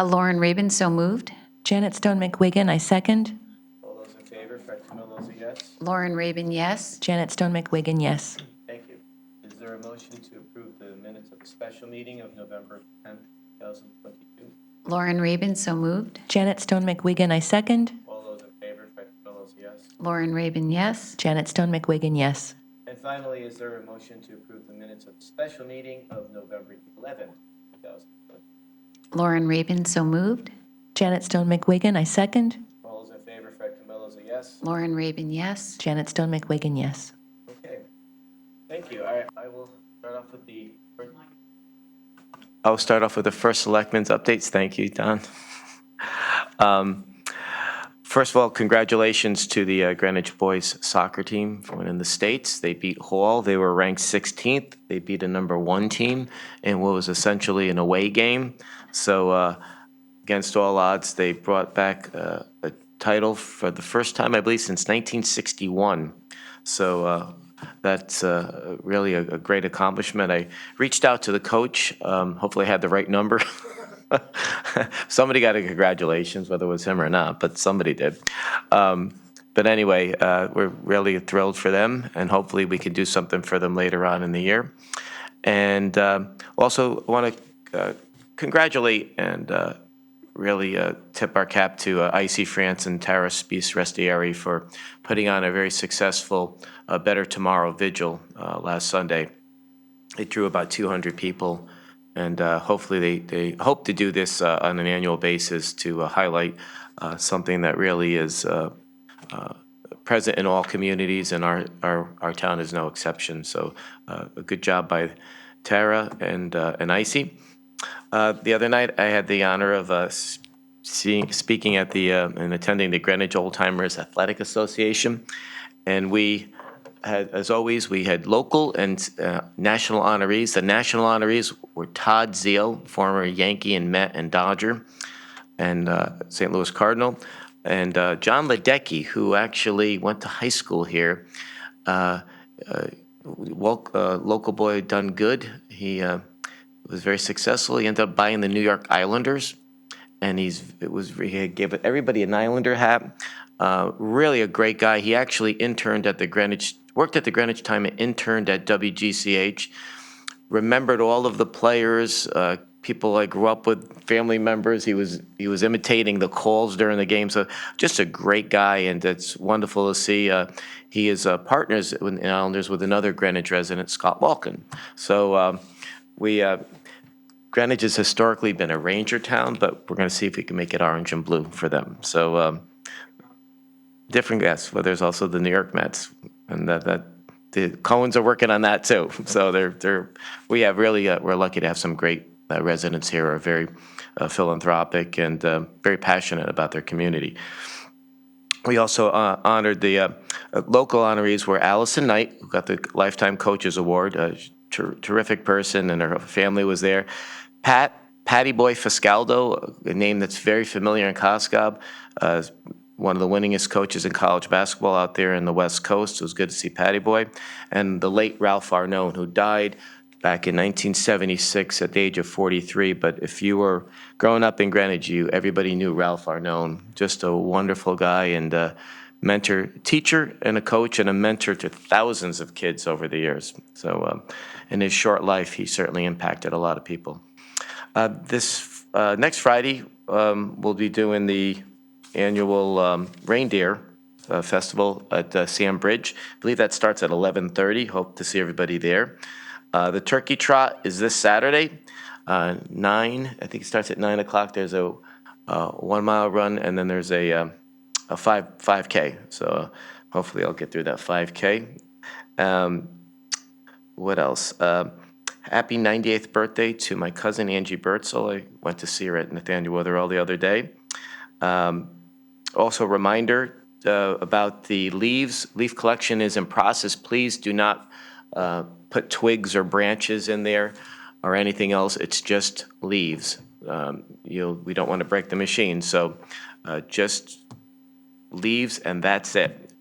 Lauren Rabin, so moved. Janet Stone McWigan, I second. All those in favor, Fred Camillo's a yes. Lauren Rabin, yes. Janet Stone McWigan, yes. Thank you. Is there a motion to approve the minutes of the special meeting of November 10th, 2022? Lauren Rabin, so moved. Janet Stone McWigan, I second. All those in favor, Fred Camillo's a yes. Lauren Rabin, yes. Janet Stone McWigan, yes. And finally, is there a motion to approve the minutes of the special meeting of November 11th, 2022? Lauren Rabin, so moved. Janet Stone McWigan, I second. All those in favor, Fred Camillo's a yes. Lauren Rabin, yes. Janet Stone McWigan, yes. Okay. Thank you. I will start off with the I'll start off with the first Selectmen's updates. Thank you, Don. First of all, congratulations to the Greenwich boys soccer team for winning the States. They beat Hall. They were ranked 16th. They beat a number 1 team in what was essentially an away game. So against all odds, they brought back a title for the first time, I believe, since 1961. So that's really a great accomplishment. I reached out to the coach. Hopefully I had the right number. Somebody got a congratulations, whether it was him or not, but somebody did. But anyway, we're really thrilled for them, and hopefully we can do something for them later on in the year. And also want to congratulate and really tip our cap to Icy France and Tara Spies Restieri for putting on a very successful Better Tomorrow vigil last Sunday. It drew about 200 people. And hopefully they hope to do this on an annual basis to highlight something that really is present in all communities, and our town is no exception. So a good job by Tara and Icy. The other night I had the honor of speaking at the and attending the Greenwich Old Timers Athletic Association, and we had, as always, we had local and national honorees. The national honorees were Todd Zeal, former Yankee and Met and Dodger, and St. Louis Cardinal, and John Ledecky, who actually went to high school here. Local boy, done good. He was very successful. He ended up buying the New York Islanders, and he gave everybody an Islander hat. Really a great guy. He actually worked at the Greenwich Time and interned at WGCH. Remembered all of the players, people I grew up with, family members. He was imitating the calls during the game. So just a great guy, and it's wonderful to see. He is partners in Islanders with another Greenwich resident, Scott Walken. So Greenwich has historically been a Ranger town, but we're going to see if we can make it orange and blue for them. So different guests, but there's also the New York Mets, and that the Cohens are working on that too. So we're lucky to have some great residents here who are very philanthropic and very passionate about their community. We also honored the local honorees were Allison Knight, who got the Lifetime Coaches Award, a terrific person, and her family was there. Patty Boy Fiscaldo, a name that's very familiar in Coscob, one of the winningest coaches in college basketball out there in the West Coast. It was good to see Patty Boy. And the late Ralph Arnone, who died back in 1976 at the age of 43. But if you were growing up in Greenwich, everybody knew Ralph Arnone. Just a wonderful guy and a mentor, teacher and a coach and a mentor to thousands of kids over the years. So in his short life, he certainly impacted a lot of people. This next Friday, we'll be doing the annual reindeer festival at Sam Bridge. I believe that starts at 11:30. Hope to see everybody there. The turkey trot is this Saturday, 9. I think it starts at 9 o'clock. There's a 1 mile run, and then there's a 5K. So hopefully I'll get through that 5K. What else? Happy 98th birthday to my cousin Angie Bertzel. I went to see her at Nathaniel Witherell the other day. Also, a reminder about the leaves. Leaf collection is in process. Please do not put twigs or branches in there or anything else. It's just leaves. We don't want to break the machine, so just leaves, and that's it.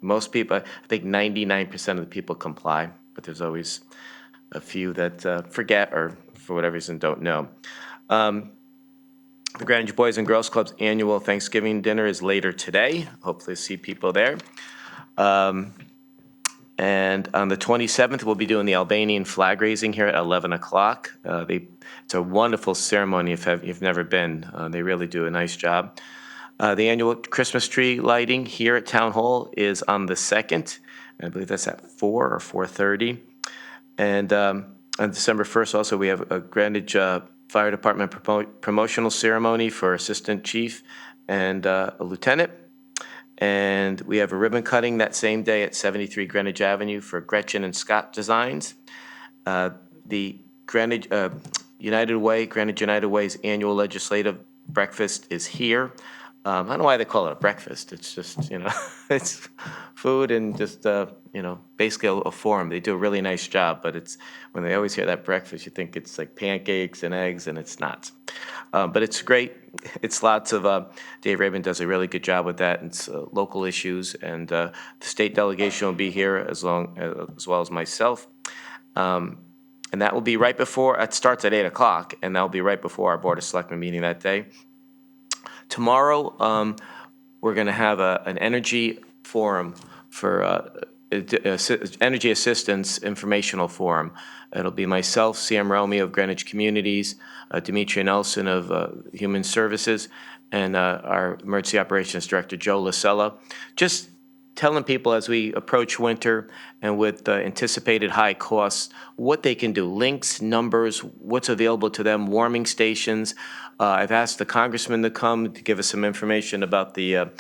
Most people, I think 99% of the people comply, but there's always a few that forget or for whatever reason don't know. The Greenwich Boys and Girls Club's annual Thanksgiving dinner is later today. Hopefully see people there. And on the 27th, we'll be doing the Albanian flag raising here at 11 o'clock. It's a wonderful ceremony if you've never been. They really do a nice job. The annual Christmas tree lighting here at Town Hall is on the 2nd. I believe that's at 4 or 4:30. And on December 1st, also, we have a Greenwich Fire Department promotional ceremony for Assistant Chief and a Lieutenant. And we have a ribbon cutting that same day at 73 Greenwich Avenue for Gretchen and Scott Designs. The Greenwich United Way's annual legislative breakfast is here. I don't know why they call it a breakfast. It's just, it's food and just, basically a forum. They do a really nice job, but it's, when they always hear that breakfast, you think it's like pancakes and eggs, and it's not. But it's great. It's lots of, Dave Rabin does a really good job with that. It's local issues, and the state delegation will be here as well as myself. And that will be right before, it starts at 8 o'clock, and that will be right before our Board of Selectmen meeting that day. Tomorrow, we're going to have an energy forum for energy assistance informational forum. It'll be myself, Sam Romeo of Greenwich Communities, Demetria Nelson of Human Services, and our Emergency Operations Director, Joe Lasella. Just telling people as we approach winter and with anticipated high costs, what they can do, links, numbers, what's available to them, warming stations. I've asked the congressman to come to give us some information about the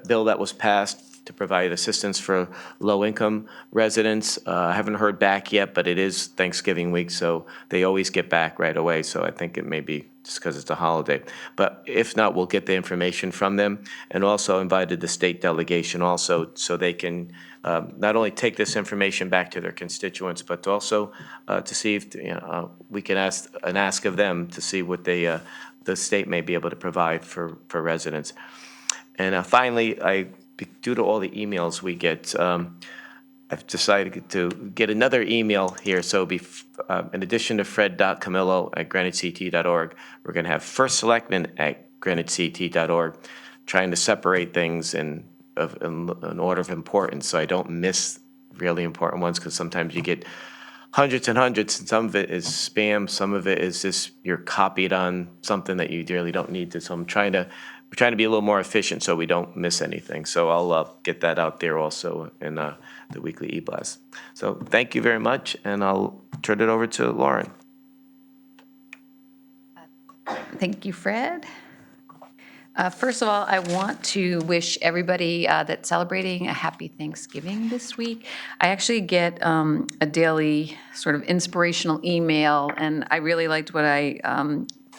bill that was passed to provide assistance for low-income residents. I haven't heard back yet, but it is Thanksgiving week, so they always get back right away. So I think it may be just because it's a holiday. But if not, we'll get the information from them, and also invited the state delegation also so they can not only take this information back to their constituents, but also to see if we can ask of them to see what the state may be able to provide for residents. And finally, due to all the emails we get, I've decided to get another email here. So it'll be, in addition to fred.camillo@greenwichct.org, we're going to have First Selectmen at greenwichct.org, trying to separate things in order of importance so I don't miss really important ones, because sometimes you get hundreds and hundreds, and some of it is spam, some of it is just you're copied on something that you really don't need to. So we're trying to be a little more efficient so we don't miss anything. So I'll get that out there also in the weekly e-blast. So thank you very much, and I'll turn it over to Lauren. Thank you, Fred. First of all, I want to wish everybody that's celebrating a happy Thanksgiving this week. I actually get a daily sort of inspirational email, and I really liked what I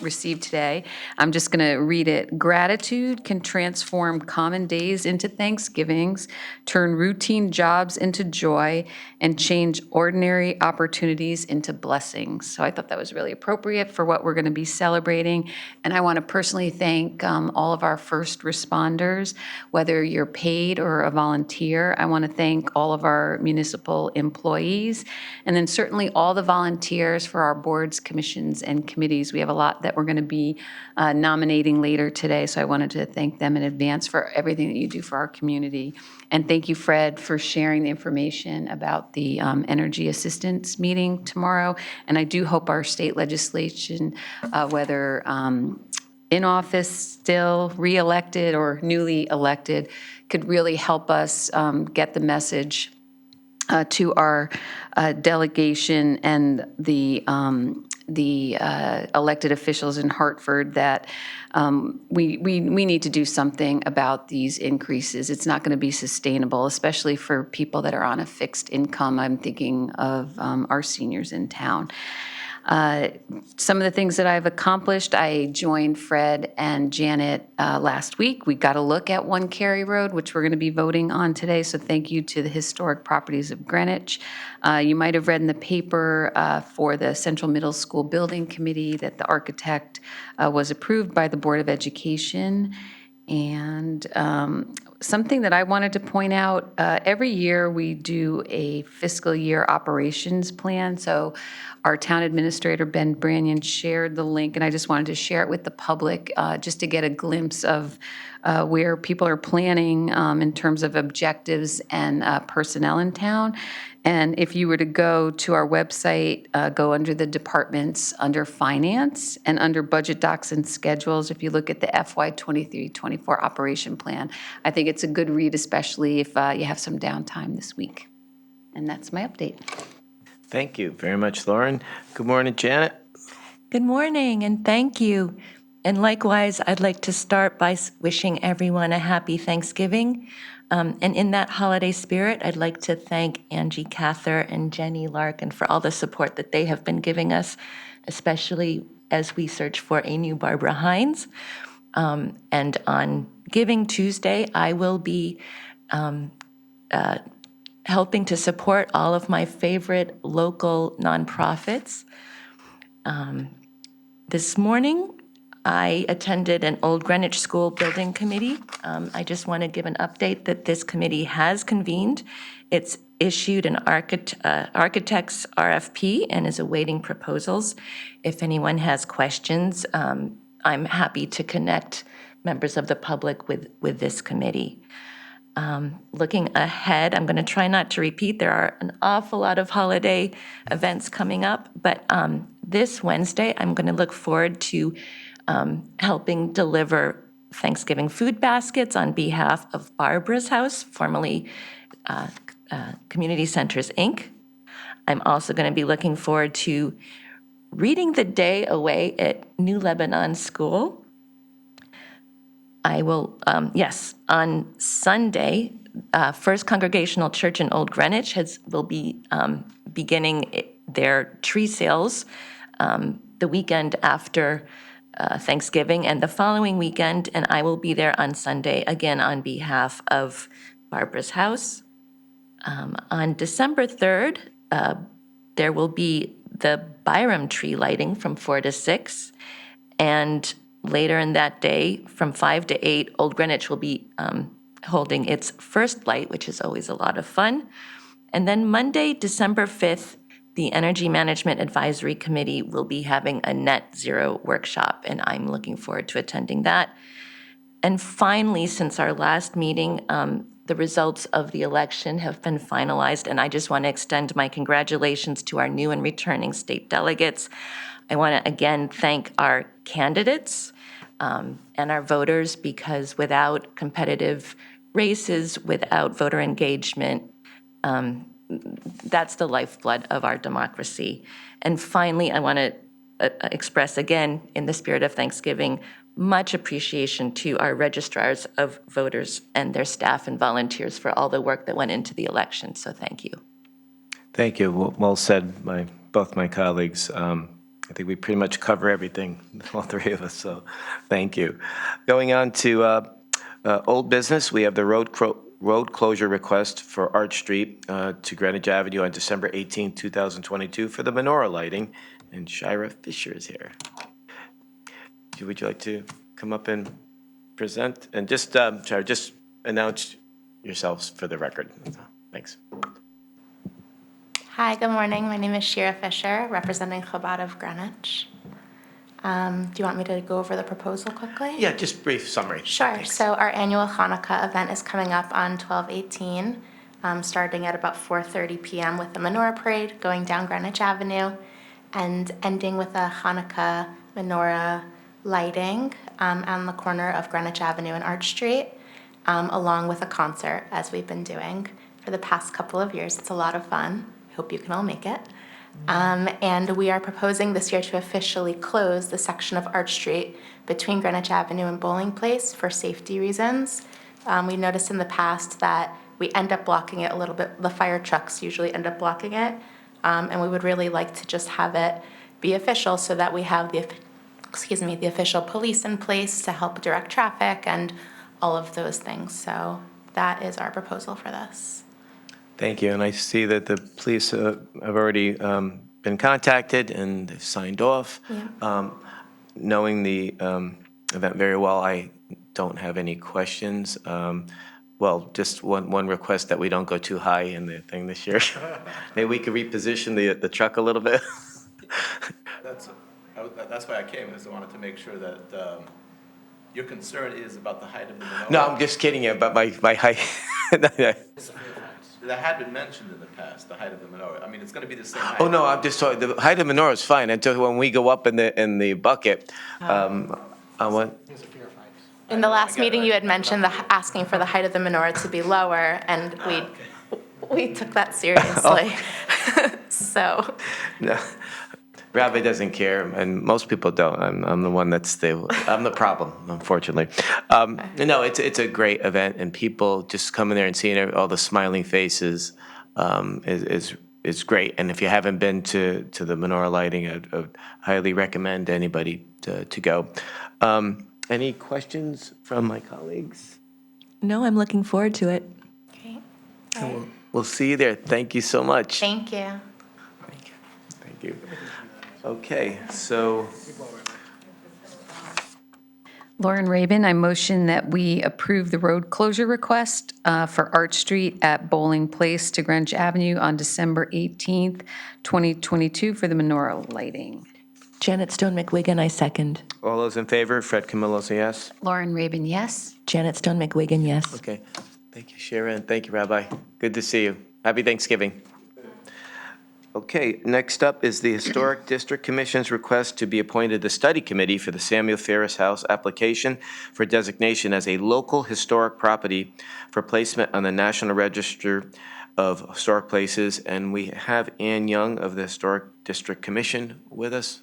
received today. I'm just going to read it. Gratitude can transform common days into Thanksgivings, turn routine jobs into joy, and change ordinary opportunities into blessings. So I thought that was really appropriate for what we're going to be celebrating. And I want to personally thank all of our first responders, whether you're paid or a volunteer. I want to thank all of our municipal employees, and then certainly all the volunteers for our boards, commissions, and committees. We have a lot that we're going to be nominating later today, so I wanted to thank them in advance for everything that you do for our community. And thank you, Fred, for sharing the information about the energy assistance meeting tomorrow. And I do hope our state legislation, whether in office still, re-elected or newly elected, could really help us get the message to our delegation and the elected officials in Hartford that we need to do something about these increases. It's not going to be sustainable, especially for people that are on a fixed income. I'm thinking of our seniors in town. Some of the things that I've accomplished, I joined Fred and Janet last week. We got a look at One Cary Road, which we're going to be voting on today, so thank you to the Historic Properties of Greenwich. You might have read in the paper for the Central Middle School Building Committee that the architect was approved by the Board of Education. And something that I wanted to point out, every year we do a fiscal year operations plan. So our town administrator, Ben Branyan, shared the link, and I just wanted to share it with the public, just to get a glimpse of where people are planning in terms of objectives and personnel in town. And if you were to go to our website, go under the departments, under finance, and under budget docs and schedules, if you look at the FY 23-24 operation plan, I think it's a good read, especially if you have some downtime this week. And that's my update. Thank you very much, Lauren. Good morning, Janet. Good morning, and thank you. And likewise, I'd like to start by wishing everyone a happy Thanksgiving. And in that holiday spirit, I'd like to thank Angie Cather and Jenny Larkin for all the support that they have been giving us, especially as we search for a new Barbara Hines. And on Giving Tuesday, I will be helping to support all of my favorite local nonprofits. This morning, I attended an Old Greenwich School Building Committee. I just want to give an update that this committee has convened. It's issued an architect's RFP and is awaiting proposals. If anyone has questions, I'm happy to connect members of the public with this committee. Looking ahead, I'm going to try not to repeat. There are an awful lot of holiday events coming up, but this Wednesday, I'm going to look forward to helping deliver Thanksgiving food baskets on behalf of Barbara's House, formerly Community Centers, Inc. I'm also going to be looking forward to reading the day away at New Lebanon School. I will, on Sunday, First Congregational Church in Old Greenwich will be beginning their tree sales the weekend after Thanksgiving and the following weekend, and I will be there on Sunday, again on behalf of Barbara's House. On December 3rd, there will be the Byram tree lighting from 4 to 6, and later in that day, from 5 to 8, Old Greenwich will be holding its first light, which is always a lot of fun. And then Monday, December 5th, the Energy Management Advisory Committee will be having a net zero workshop, and I'm looking forward to attending that. And finally, since our last meeting, the results of the election have been finalized, and I just want to extend my congratulations to our new and returning state delegates. I want to again thank our candidates and our voters, because without competitive races, without voter engagement, that's the lifeblood of our democracy. And finally, I want to express again, in the spirit of Thanksgiving, much appreciation to our registrars of voters and their staff and volunteers for all the work that went into the election. So thank you. Thank you. Well said by both my colleagues. I think we pretty much cover everything, all three of us, so thank you. Going on to old business, we have the road closure request for Arch Street to Greenwich Avenue on December 18, 2022 for the menorah lighting, and Shira Fisher is here. Would you like to come up and present? And just, Shira, just announce yourselves for the record. Thanks. Hi, good morning. My name is Shira Fisher, representing Chabad of Greenwich. Do you want me to go over the proposal quickly? Yeah, just brief summary. Sure. Thanks. So our annual Hanukkah event is coming up on 12/18, starting at about 4:30 p.m. with the menorah parade going down Greenwich Avenue and ending with a Hanukkah menorah lighting on the corner of Greenwich Avenue and Arch Street, along with a concert, as we've been doing for the past couple of years. It's a lot of fun. Hope you can all make it. And we are proposing this year to officially close the section of Arch Street between Greenwich Avenue and Bowling Place for safety reasons. We noticed in the past that we end up blocking it a little bit. The fire trucks usually end up blocking it. And we would really like to just have it be official so that we have the official police in place to help direct traffic and all of those things. So that is our proposal for this. Thank you, and I see that the police have already been contacted and they've signed off. Yeah. Knowing the event very well, I don't have any questions. well, just one request that we don't go too high in the thing this year. Maybe we could reposition the truck a little bit. That's why I came, is I wanted to make sure that your concern is about the height of the menorah. No, I'm just kidding you about my height. That had been mentioned in the past, the height of the menorah. I mean, it's gonna be the same height. Oh, no, I'm just talking, the height of menorah is fine until when we go up in the bucket. I want, In the last I get it, meeting, you right. had mentioned asking for the height of the menorah to be lower, and we took that seriously. So, no. Rabbi doesn't care, and most people don't. I'm the one I'm the problem, unfortunately. No, it's a great event, and people just coming there and seeing all the smiling faces is great. And if you haven't been to the menorah lighting, I'd highly recommend anybody to go. Any questions from my colleagues? No, I'm looking forward to it. okay. All right. We'll see you there. Thank you so much. Thank you. Thank you. Okay, so. Lauren Rabin, I motion that we approve the road closure request for Arch Street at Bowling Place to Greenwich Avenue on December 18th, 2022 for the menorah lighting. Janet Stone McWigan, I second. All those in favor, Fred Camillo's a yes. Lauren Rabin, yes. Janet Stone McWigan, yes. Okay, thank you, Sharon, thank you, Rabbi. Good to see you. Happy Thanksgiving. Okay, next up is the Historic District Commission's request to be appointed the study committee for the Samuel Ferris House application for designation as a local historic property for placement on the National Register of Historic Places. And we have Ann Young of the Historic District Commission with us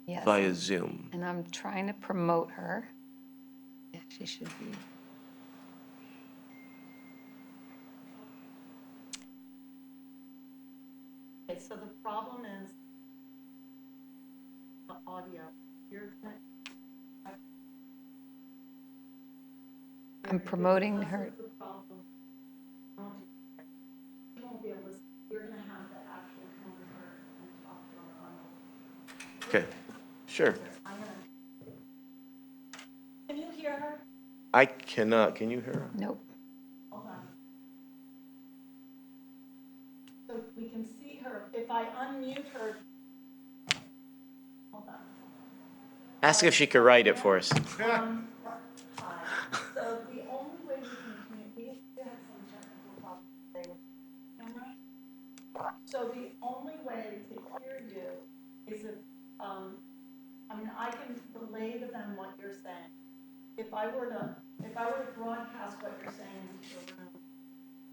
Yes. via Zoom. And I'm trying to promote her. Yeah, she should be. Okay, so the problem is the audio. You're gonna, I'm promoting her. the problem. You won't be able to, you're gonna have to actually come over and talk to her on Okay, sure. I'm gonna. Can you hear her? I cannot, can you hear her? Nope. Hold on. So we can see her. If I unmute her. Hold on. Ask if she could write it for us. Hi. So the only way we can communicate, we had some technical problems today with the camera. So the only way to hear you is if, I mean, I can relay to them what you're saying. If I were to broadcast what you're saying into the room,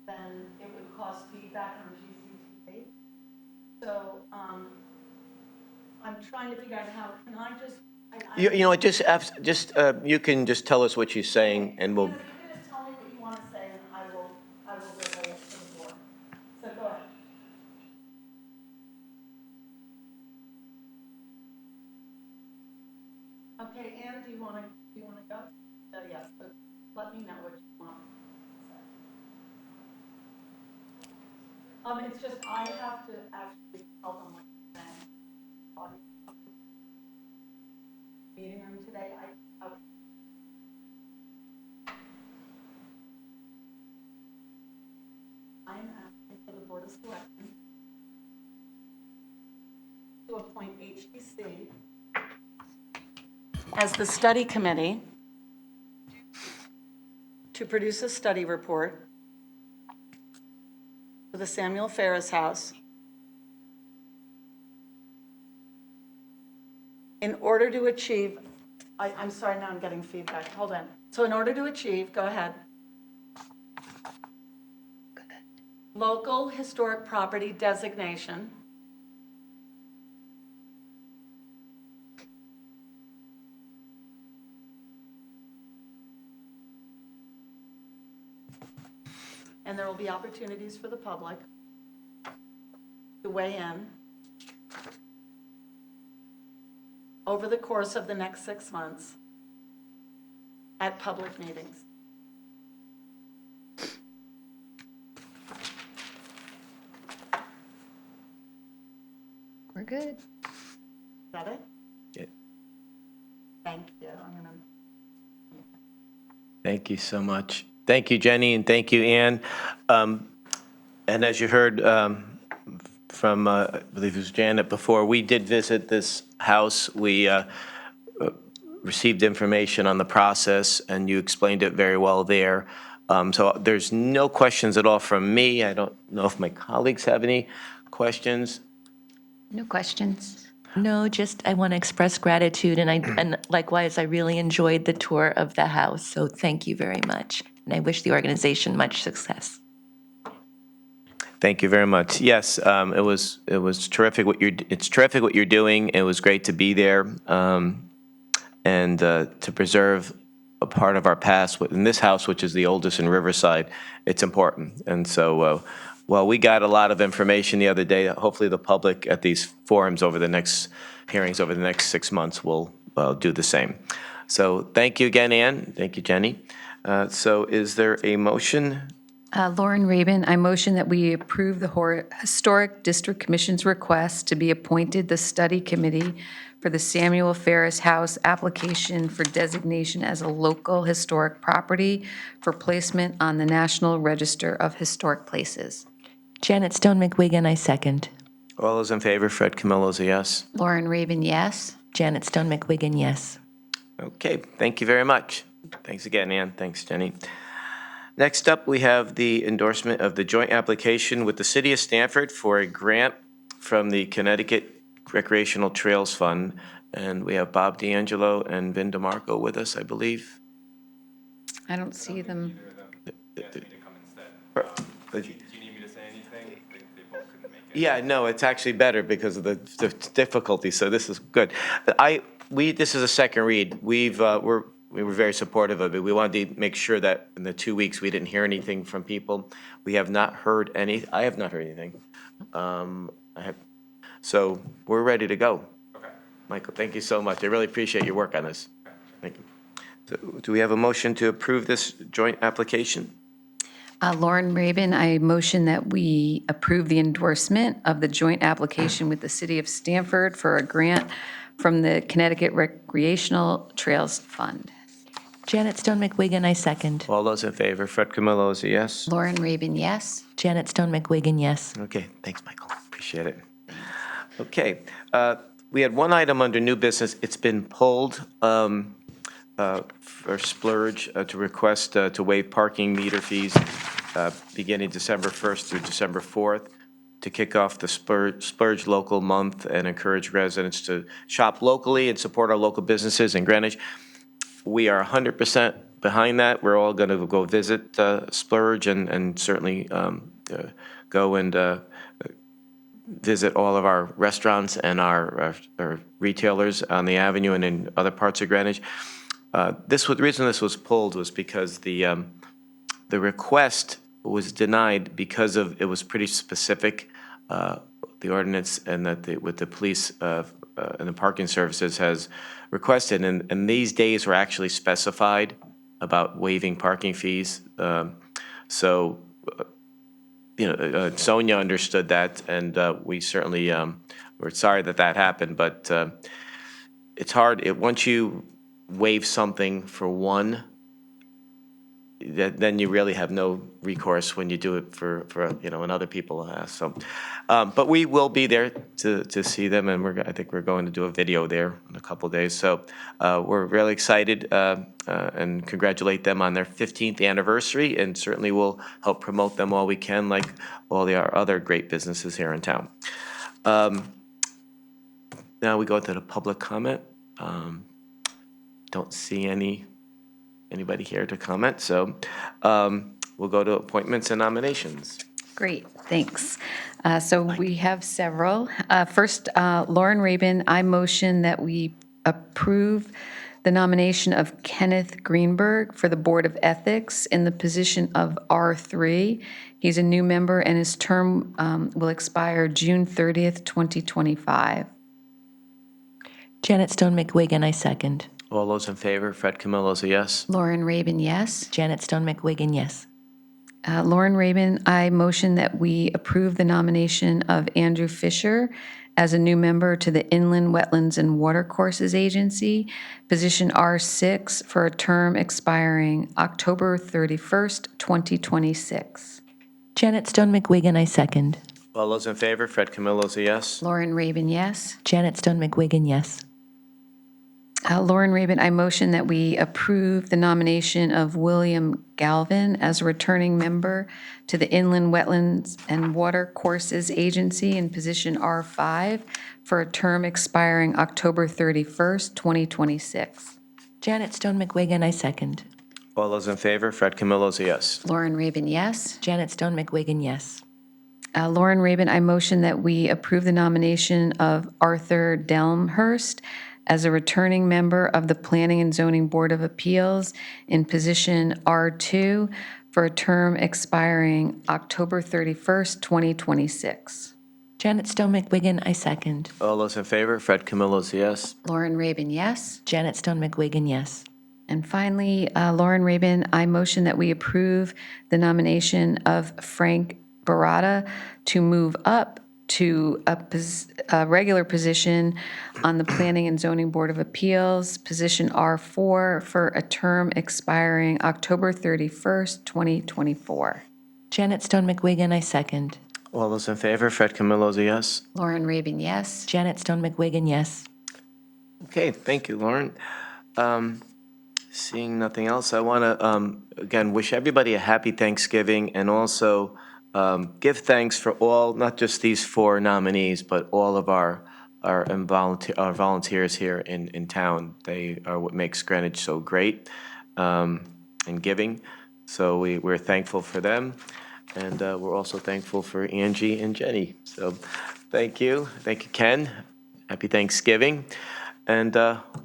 then it would cause feedback on GCTV. So, I'm trying to figure out how, can I just, You know, you can just tell us what she's saying and we'll, You can just tell me what you want to say, and I will relay it to the board. So go ahead. Okay, Ann, do you want to go? Yes, but let me know what you want to say. It's just, I have to actually tell them what you're saying. Meeting room today, okay. I'm asking for the Board of Selectmen to appoint HDC as the study committee to produce a study report for the Samuel Ferris House in order to achieve, I'm sorry, now I'm getting feedback. Hold on. So in order to achieve, go ahead. Local historic property designation and there will be opportunities for the public to weigh in over the course of the next 6 months at public meetings. We're good. Is that it? Yeah. Thank you. I'm gonna. thank you so much. Thank you, Jenny, and thank you, Ann. And as you heard from, I believe it was Janet before, we did visit this house. We received information on the process, and you explained it very well there. So there's no questions at all from me. I don't know if my colleagues have any questions. No questions? No, just I want to express gratitude, and likewise, I really enjoyed the tour of the house. So thank you very much, and I wish the organization much success. Thank you very much. Yes, it was terrific. It's terrific what you're doing. It was great to be there, and to preserve a part of our past in this house, which is the oldest in Riverside. It's important, and so. Well, we got a lot of information the other day. Hopefully, the public at these forums over the next hearings over the next 6 months will do the same. So, thank you again, Ann. Thank you, Jenny. So, is there a motion? Lauren Rabin, I motion that we approve the Historic District Commission's request to be appointed the study committee for the Samuel Ferris House application for designation as a local historic property for placement on the National Register of Historic Places. Janet Stone McWigan, I second. All those in favor, Fred Camillo's a yes. Lauren Rabin, yes. Janet Stone McWigan, yes. Okay, thank you very much. Thanks again, Ann. Thanks, Jenny. Next up, we have the endorsement of the joint application with the City of Stamford for a grant from the Connecticut Recreational Trails Fund. And we have Bob D'Angelo and Vin DeMarco with us, I believe. I don't see them. They come instead. Do you need me to say anything? They both couldn't make it. Yeah, no, it's actually better because of the difficulty, so this is good. This is a second read. We were very supportive of it. We wanted to make sure that in the 2 weeks, we didn't hear anything from people. We have not heard I have not heard anything. So we're ready to go. Okay. Michael, thank you so much. I really appreciate your work on this. Thank you. So do we have a motion to approve this joint application? Lauren Rabin, I motion that we approve the endorsement of the joint application with the City of Stamford for a grant from the Connecticut Recreational Trails Fund. Janet Stone McWigan, I second. All those in favor, Fred Camillo is a yes. Lauren Rabin, yes. Janet Stone McWigan, yes. Okay, thanks, Michael. Appreciate it. Okay, we had one item under new business. It's been pulled for Splurge to request to waive parking meter fees beginning December 1st through December 4th to kick off the Splurge Local Month and encourage residents to shop locally and support our local businesses in Greenwich. We are 100% behind that. We're all going to go visit Splurge and certainly go and visit all of our restaurants and our retailers on the avenue and in other parts of Greenwich. The reason this was pulled was because the request was denied because it was pretty specific, the ordinance, and that with the police and the parking services has requested, and these days were actually specified about waiving parking fees. So, Sonia understood that, and we certainly were sorry that happened, but it's hard. Once you waive something for one, then you really have no recourse when you do it for when other people ask. So, but we will be there to see them, and I think we're going to do a video there in a couple of days. So we're really excited and congratulate them on their 15th anniversary, and certainly we'll help promote them all we can, like all our other great businesses here in town. Now we go to the public comment. Don't see anybody here to comment, so we'll go to appointments and nominations. Great, thanks. So we have several. First, Lauren Rabin, I motion that we approve the nomination of Kenneth Greenberg for the Board of Ethics in the position of R3. He's a new member, and his term will expire June 30th, 2025. Janet Stone McWigan, I second. All those in favor, Fred Camillo's a yes. Lauren Rabin, yes. Janet Stone McWigan, yes. Lauren Rabin, I motion that we approve the nomination of Andrew Fisher as a new member to the Inland Wetlands and Watercourses Agency, position R6, for a term expiring October 31st, 2026. Janet Stone McWigan, I second. All those in favor? Fred Camillo's a yes. Lauren Rabin, yes. Janet Stone McWigan, yes. Lauren Rabin, I motion that we approve the nomination of William Galvin as a returning member to the Inland Wetlands and Watercourses Agency in position R5 for a term expiring October 31st, 2026. Janet Stone McWigan, I second. All those in favor? Fred Camillo's a yes. Lauren Rabin, yes. Janet Stone McWigan, yes. Lauren Rabin, I motion that we approve the nomination of Arthur Delmhurst as a returning member of the Planning and Zoning Board of Appeals in position R2 for a term expiring October 31st, 2026. Janet Stone McWigan, I second. All those in favor? Fred Camillo's a yes. Lauren Rabin, yes. Janet Stone McWigan, yes. And finally, Lauren Rabin, I motion that we approve the nomination of Frank Barata to move up to a regular position on the Planning and Zoning Board of Appeals, position R4, for a term expiring October 31st, 2024. Janet Stone McWigan, I second. All those in favor? Fred Camillo's a yes. Lauren Rabin, yes. Janet Stone McWigan, yes. Okay, thank you, Lauren. Seeing nothing else, I want to, again, wish everybody a happy Thanksgiving and also give thanks for all, not just these 4 nominees, but all of our volunteers here in town. They are what makes Greenwich so great in giving. So we're thankful for them. And we're also thankful for Angie and Jenny. So thank you. Thank you, Ken. Happy Thanksgiving. And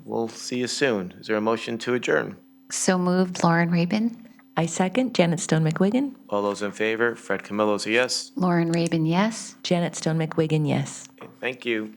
we'll see you soon. Is there a motion to adjourn? So moved, Lauren Rabin. I second. Janet Stone McWigan. All those in favor? Fred Camillo's a yes. Lauren Rabin, yes. Janet Stone McWigan, yes. Thank you.